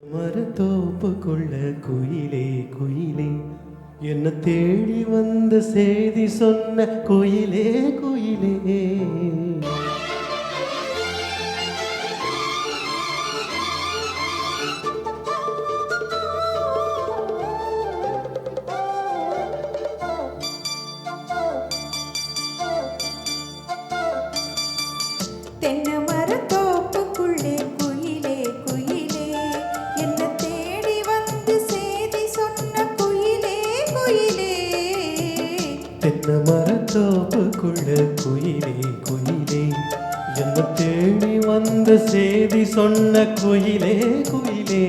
மரத்தோப்புக்குள்ள குயிலே குயிலே என்ன தேடி வந்த செய்தி சொன்ன குயிலே குயிலே. தென்னை மரத்தோப்புக்குள்ளே குயிலே குயிலே என்ன தேடி வந்து செய்தி சொன்ன குயிலே குயிலே. தென்னை மரத்தோப்புக்குள்ள குயிலே குயிலே என்ன தேடி வந்த செய்தி சொன்ன குயிலே குயிலே.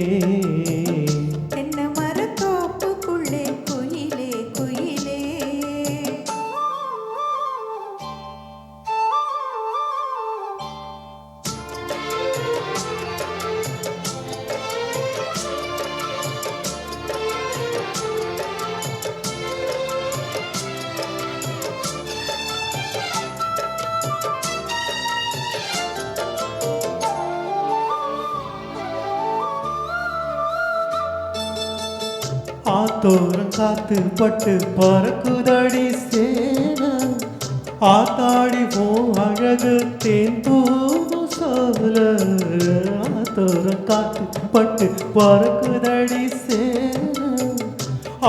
தென்னை மரத்தோப்புக்குள்ளே குயிலே குயிலே. ஆத்தோரம் காத்து பட்டு பறக்குதடி சேனா ஆத்தாடி போ அழகு தேன் பூவு சோல. ஆத்தோரம் காத்து பட்டு பறக்குதடி சேனா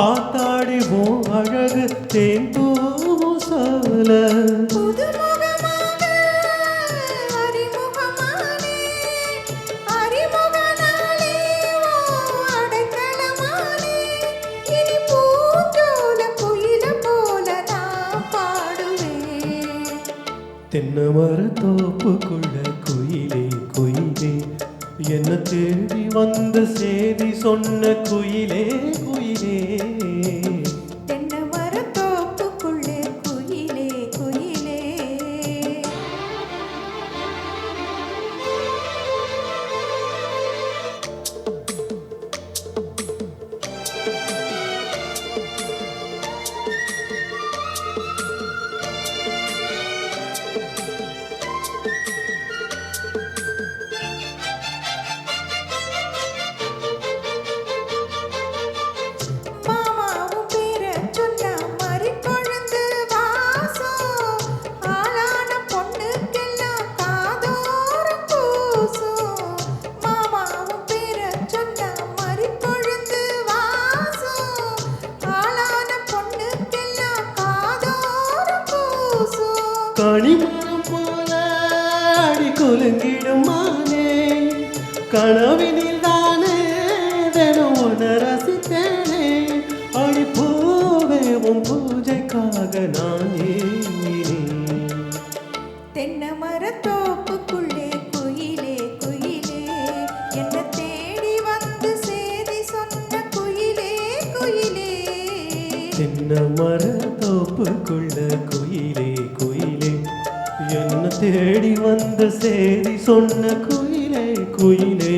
ஆத்தாடி போ அழகு தேன் பூவு சோல. புதுமுகமாக அறிமுகமானே அறிமுகனாலே அடைக்கலமானே இனி பூஞ்சோல குயில போல நான் பாடுவேன். தென்னை மரத்தோப்புக்குள்ள குயிலே குயிலே என்ன தேடி வந்த செய்தி சொன்ன குயிலே குயிலே. தென்னை மரத்தோப்புக்குள்ளே குயிலே குயிலே. மாமாவும் பேரை சொன்னா மறிக்கொழுந்து வாசம் ஆளான பொண்ணுக்கெல்லாம் காதோரம் பூசும். மாமாவும் பேரை சொன்னா மறிக்கொழுந்து வாசம் ஆளான பொண்ணுக்கெல்லாம் காதோரம் பூசும். கனிமரம் போல அடி குலுங்கிடும் மானே கனவினில் தானே தினம் உன்னை ரசித்தேனே. அடி பூவே உன் பூஜைக்காக நான் ஏங்கினேன். தென்னை மரத்தோப்புக்குள்ளே குயிலே குயிலே என்ன தேடி வந்து செய்தி சொன்ன குயிலே குயிலே. தென்னை மரத்தோப்புக்குள்ள குயிலே குயிலே என்ன தேடி வந்த செய்தி சொன்ன குயிலே குயிலே.